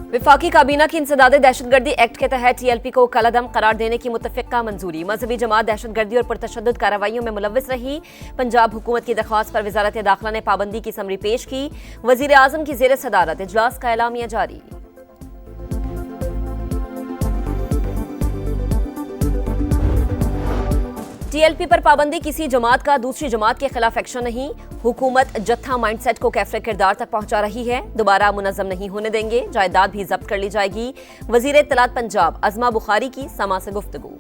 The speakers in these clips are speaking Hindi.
विफाकी काबीना की इंसदाद दहशतगर्दी एक्ट के तहत TLP को कलादम करार देने की मुत्तफ़िक़ा मंजूरी। मजहबी जमात दहशतगर्दी और पुरतशद्दुद कार्रवाइयों में मुलव्वस रही। पंजाब हुकूमत की दरख्वास्त पर वज़ारत दाखिला ने पाबंदी की समरी पेश की। वज़ीर आज़म की ज़ेर सदारत इजलास का एलामिया जारी। TLP पर पाबंदी किसी जमात का दूसरी जमात के खिलाफ एक्शन नहीं। हुकूमत जत्था माइंडसेट को कैफरे किरदार तक पहुंचा रही है। दोबारा मुनज़्ज़म नहीं होने देंगे। जायदाद भी जब्त कर ली जाएगी। वज़ीर इत्तलात पंजाब अज़मा बुखारी की समा से गुफ्तगू।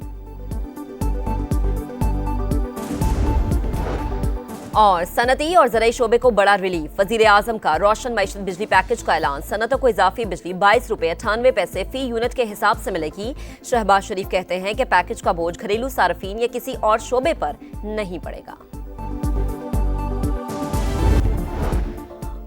और सनती और ज़राई शोबे को बड़ा रिलीफ। वज़ीर आज़म का रोशन मईशत बिजली पैकेज का ऐलान। सनतों को इजाफी बिजली 22 रुपये 98 पैसे फी यूनिट के हिसाब से मिलेगी। शहबाज शरीफ कहते हैं कि पैकेज का बोझ घरेलू सार्फिन या किसी और शोबे पर नहीं पड़ेगा।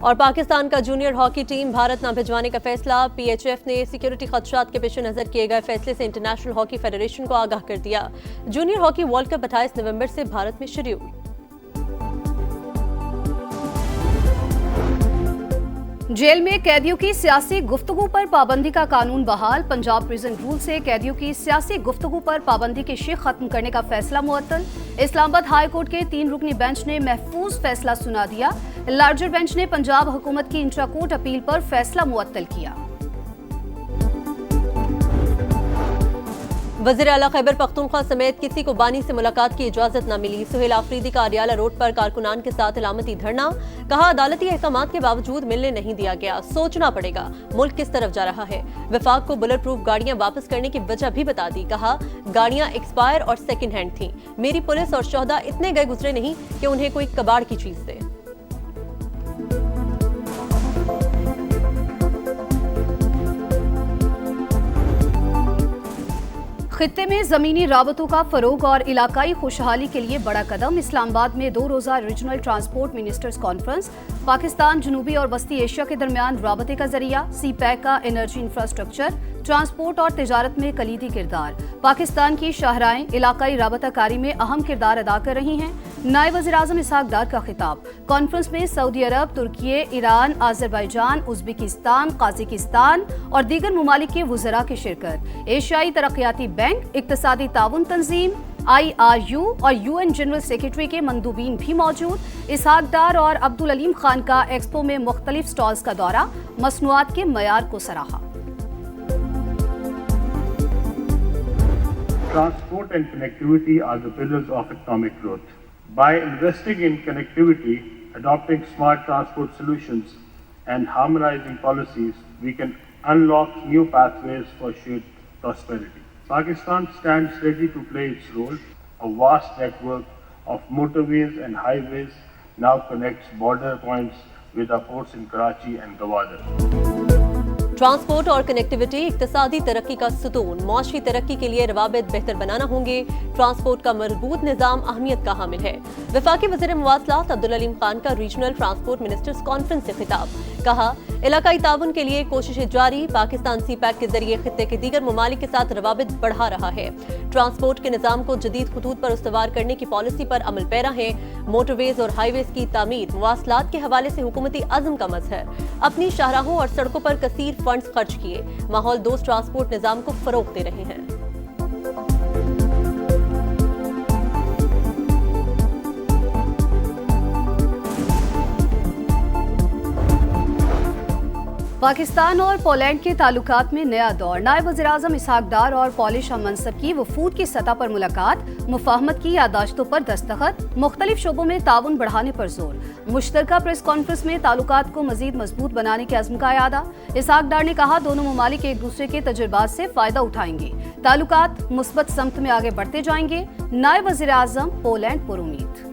और पाकिस्तान का जूनियर हॉकी टीम भारत न भिजवाने का फैसला। PHF ने सिक्योरिटी खदशात के पेश नजर किए गए फैसले से इंटरनेशनल हॉकी फेडरेशन को आगाह कर दिया। जूनियर हॉकी वर्ल्ड कप 28 नवंबर से भारत में शेड्यूल। जेल में कैदियों की सियासी गुफ्तगू पर पाबंदी का कानून बहाल। पंजाब प्रिजन रूल से कैदियों की सियासी गुफ्तगू पर पाबंदी की शिक खत्म करने का फैसला मुअत्तल। इस्लामाबाद हाई कोर्ट के 3 रुकनी बेंच ने महफूज फैसला सुना दिया। लार्जर बेंच ने पंजाब हुकूमत की इंट्रा कोर्ट अपील पर फैसला मुअत्तल किया। वज़ीर आला खैबर पख्तूनख्वा समेत किसी को बानी से मुलाकात की इजाजत न मिली। सुहेल आफरीदी का अरियाला रोड पर कारकुनान के साथ इलामती धरना। कहा अदालती अहकामात के बावजूद मिलने नहीं दिया गया। सोचना पड़ेगा मुल्क किस तरफ जा रहा है। विफाक को बुलेट प्रूफ गाड़ियां वापस करने की वजह भी बता दी। कहा गाड़ियां एक्सपायर और सेकंड हैंड थीं। मेरी पुलिस और शोहदा इतने गए गुजरे नहीं कि उन्हें कोई कबाड़ की चीज दे। खित्ते में जमीनी राबतों का फरोग और इलाकाई खुशहाली के लिए बड़ा कदम। इस्लामाबाद में 2 रोज़ा regional transport ministers conference. Pakistan जनूबी और वस्ती एशिया के दरमियान राबते का जरिया। CPEC का एनर्जी इंफ्रास्ट्रक्चर, ट्रांसपोर्ट और तिजारत में कलीदी किरदार। पाकिस्तान की शाहराएं इलाकाई राबताकारी में अहम किरदार अदा कर रही हैं। नायब वज़ीर आज़म इसहाक डार का खिताब। कॉन्फ्रेंस में सऊदी अरब, तुर्की, ईरान, आज़रबाईजान, उज़्बेकिस्तान, काज़ाकिस्तान और दीगर ममालिक के वुज़रा की शिरकत। एशियाई तरक्याती बैंक, इक़्तिसादी ताउन तंजीम, IRU और UN जनरल सेक्रेटरी के मंदूबीन भी मौजूद। इसहाक डार और अब्दुल अलीम खान का एक्सपो में मुख्तलिफ स्टॉल्स का दौरा। मसनूआत के मयार को सराहा। Transport and connectivity are the pillars of economic growth. By investing in connectivity, adopting smart transport solutions, and harmonizing policies, we can unlock new pathways for shared prosperity. Pakistan stands ready to play its role. A vast network of motorways and highways now connects border points with our ports in Karachi and Gwadar. Transport और कनेक्टिविटी इक्तिसादी तरक्की का सुतून। मौशी तरक्की के लिए रवाबित बेहतर बनाना होंगे। ट्रांसपोर्ट का मजबूत निज़ाम अहमियत का हामिल है। वफाकी वज़ीर मवासलात अब्दुल अलीम खान का रीजनल ट्रांसपोर्ट मिनिस्टर्स कॉन्फ्रेंस से खिताब। कहा इलाकाई ताउन के लिए कोशिशें जारी। पाकिस्तान CPEC के जरिए खित्ते के दीगर ममालिक के साथ रवाबित बढ़ा रहा है। ट्रांसपोर्ट के निज़ाम को जदीद खतूत पर उस्तवार करने की पॉलिसी पर अमल पैरा है। मोटरवेज और हाईवेज की तामीर मवासलात के हवाले से हुकूमती अज़्म का मज़हर। अपनी शाहराहों और सड़कों पर कसीर फंड्स खर्च किए। माहौल दोस्त ट्रांसपोर्ट निज़ाम को फरोग दे रहे हैं। पाकिस्तान और पोलैंड के ताल्लुकात में नया दौर। नायब वज़ीर आज़म इसहाक डार और पॉलिश हममनसब की वफूद की सतह पर मुलाकात। मुफाहमत की यादाश्तों पर दस्तखत। मुख्तलिफ शोबों में ताउन बढ़ाने पर जोर। मुश्तरका प्रेस कॉन्फ्रेंस में ताल्लुकात को मजीद मजबूत बनाने के अज़्म का यादा। इसहाक डार ने कहा दोनों ममालिक एक दूसरे के तजुर्बात से फायदा उठाएंगे। ताल्लुकात मुस्बत समत में आगे बढ़ते जाएंगे। नायब वज़ीर आज़म पोलैंड पर उम्मीद।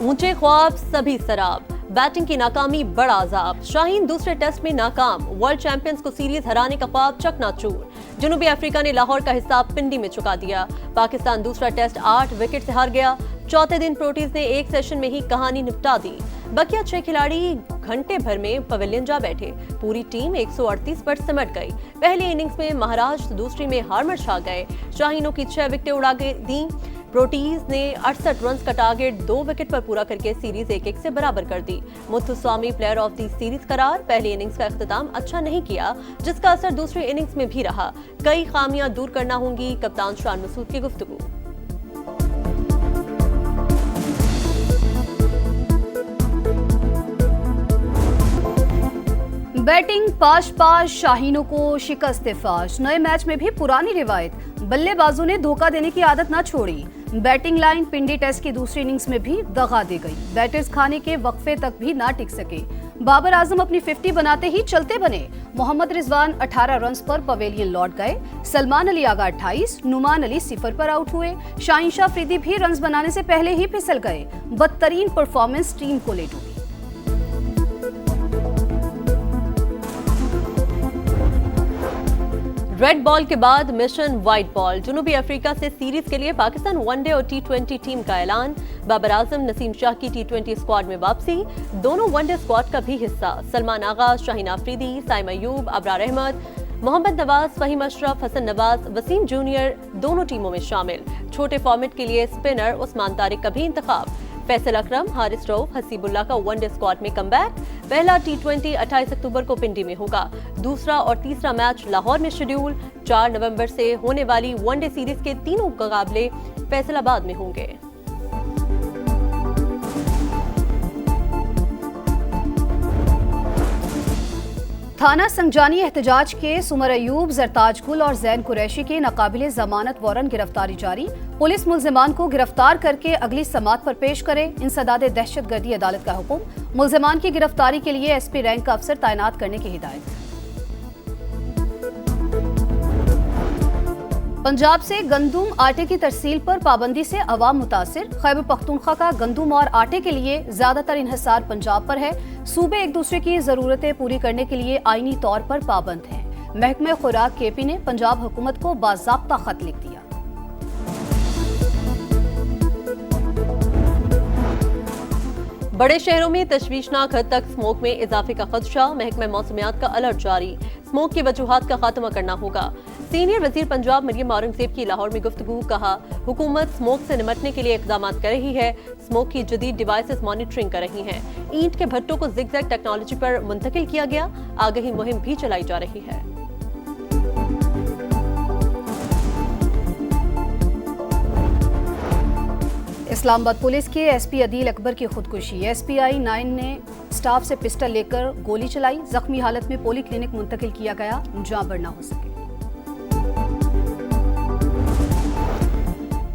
ऊंचे ख्वाब सभी सराब। बैटिंग की नाकामी बड़ा अजाब। शाहीन दूसरे टेस्ट में नाकाम। वर्ल्ड चैंपियंस को सीरीज हराने का ख्वाब चकनाचूर। जनूबी अफ्रीका ने लाहौर का हिसाब पिंडी में चुका दिया। पाकिस्तान दूसरा टेस्ट 8 विकेट से हार गया। चौथे दिन प्रोटीज ने एक सेशन में ही कहानी निपटा दी। बकिया 6 खिलाड़ी घंटे भर में पवेलियन जा बैठे। पूरी टीम 138 पर सिमट गई। पहली इनिंग्स में महाराज तो दूसरी में हार्मर छा गए। शाहीनों की 6 विकेटें उड़ा दी। प्रोटीज ने 68 रन का टारगेट 2 विकेट पर पूरा करके सीरीज 1-1 से बराबर कर दी। Muthuswamy player of the series करार। पहली इनिंग्स का इख्तिताम अच्छा नहीं किया, जिसका असर दूसरी इनिंग्स में भी रहा। कई खामियां दूर करना होंगी, कप्तान शान मसूद की गुफ्तगू। बैटिंग पाश पाश, शाहीनों को शिकस्त फाश। नए मैच में भी पुरानी रिवायत, बल्लेबाजों ने धोखा देने की आदत ना छोड़ी। बैटिंग लाइन पिंडी टेस्ट की दूसरी इनिंग्स में भी दगा दे गई। बैटर्स खाने के वक्फे तक भी ना टिक सके। बाबर आजम अपनी 50 बनाते ही चलते बने। मोहम्मद रिजवान 18 रन्स पर पवेलियन लौट गए। सलमान अली आगा 28, नुमान अली 0 पर आउट हुए। शाहिन अफरीदी भी रन्स बनाने से पहले ही फिसल गए। बदतरीन परफॉर्मेंस टीम को ले डूबी। रेड बॉल के बाद मिशन व्हाइट बॉल। जनूबी अफ्रीका से सीरीज के लिए पाकिस्तान वनडे और T20 टीम का ऐलान। बाबर आजम, नसीम शाह की T20 स्क्वाड में वापसी। दोनों वनडे स्क्वाड का भी हिस्सा सलमान आगा, शाहीन अफरीदी, साइम अयूब, अबरार अहमद, मोहम्मद नवाज, फहीम अशरफ, हसन नवाज, वसीम जूनियर दोनों टीमों में शामिल। छोटे फॉर्मेट के लिए स्पिनर उस्मान तारिक का भी इंतखाब। फैसल अकरम, हारिस रऊफ, हसीबुल्लाह का वनडे स्क्वाड में कमबैक। पहला T20 28 अक्टूबर को पिंडी में होगा। दूसरा और तीसरा मैच लाहौर में शेड्यूल। 4 नवंबर से होने वाली वनडे सीरीज के तीनों मुकाबले फैसलाबाद में होंगे। थाना संजानी एहतजाज केस, उमर अयूब, जरताज गुल और जैन कुरैशी के नाकाबिले जमानत वारंट गिरफ्तारी जारी। पुलिस मुल्जिमान को गिरफ्तार करके अगली समाअत पर पेश करे। इंसदाद दहशतगर्दी अदालत का हुक्म। मुल्जिमान की गिरफ्तारी के लिए SP रैंक का अफसर तैनात करने की हिदायत। पंजाब से गंदुम आटे की तरसील पर पाबंदी से अवाम मुतासिर। खैबर पख्तूनख्वा का गंदुम और आटे के लिए ज्यादातर इन्हिसार पंजाब पर है। सूबे एक दूसरे की जरूरतें पूरी करने के लिए आईनी तौर पर पाबंद हैं। महकमे खुराक KP ने पंजाब हुकूमत को बाज़ाब्ता खत लिख दिया। बड़े शहरों में तशवीशनाक हद तक स्मोक में इजाफे का खदशा। महकमा मौसमियात का अलर्ट जारी। स्मोक की वजूहात का खात्मा करना होगा। सीनियर वजीर पंजाब मरियम औरंगजेब की लाहौर में गुफ्तगू। कहा, हुकूमत स्मोक से निमटने के लिए इकदाम कर रही है। स्मोक की जदीद डिवाइसेस मॉनिटरिंग कर रही हैं। ईंट के भट्टों को जिगजैग टेक्नोलॉजी पर मुंतकिल किया गया। आगाही मुहिम भी चलाई जा रही है। इस्लामाबाद पुलिस के SP अदील अकबर की खुदकुशी। SPI 9 ने स्टाफ से पिस्टल लेकर गोली चलाई। जख्मी हालत में पोली क्लिनिक मुंतकिल किया गया, जहां बढ़ न हो सके।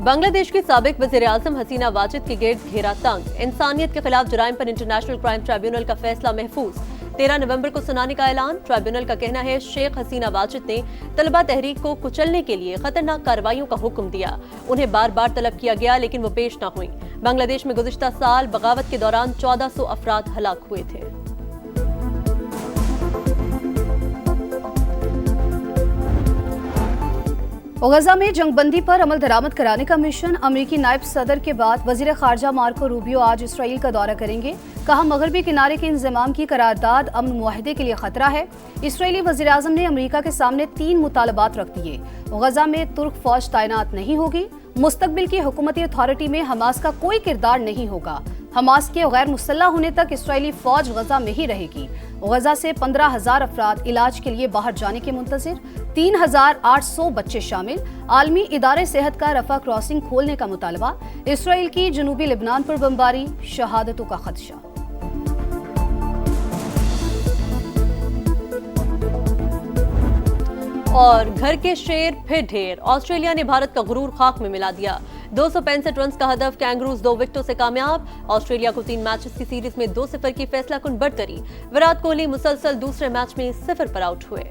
बांग्लादेश की साबिक वज़ीर आज़म हसीना वाजिद के गिर्द घेरा तंग। इंसानियत के खिलाफ जराइम पर इंटरनेशनल क्राइम ट्राइब्यूनल का फैसला महफूज। 13 नवंबर को सुनाने का ऐलान। ट्राइब्यूनल का कहना है, शेख हसीना वाजिद ने तलबा तहरीक को कुचलने के लिए खतरनाक कार्रवाइयों का हुक्म दिया। उन्हें बार बार तलब किया गया, लेकिन वो पेश न हुई। बांग्लादेश में गुज़िश्ता साल बगावत के दौरान 1400 अफराद हलाक हुए थे। गजा में जंगबंदी पर अमल दरामद कराने का मिशन। अमरीकी नायब सदर के बाद वजीर खारजा मार्को रूबियो आज इसराइल का दौरा करेंगे। कहा, मगरबी किनारे के इंजमाम की करारदाद अमन मुआहदे के लिए खतरा है। इसराइली वजीर आजम ने अमरीका के सामने 3 मुतालबात रख दिए। गजा में तुर्क फौज तैनात नहीं होगी। मुस्तकबिल की हुकूमती अथॉरिटी में हमास का कोई किरदार नहीं होगा। हमास के गैर मुसल्लह होने तक इसराइली फौज गजा में ही रहेगी। गजा से 15,000 अफराद इलाज के लिए बाहर जाने के मुंतजिर। 3,800 बच्चे शामिल। आलमी इदारे सेहत का रफा क्रॉसिंग खोलने का मुतालबा। इसराइल की जनूबी लिबनान पर बमबारी, शहादतों का खदशा। और घर के शेर फिर ढेर। ऑस्ट्रेलिया ने भारत का गुरूर खाक में मिला दिया। 265 रन का हदफ। कैंगरूज 2 विकेटों से कामयाब। ऑस्ट्रेलिया को 3 मैचेस की सीरीज में 2-0 की फैसला कुन बढ़तरी। विराट कोहली मुसलसल दूसरे मैच में 0 पर आउट हुए।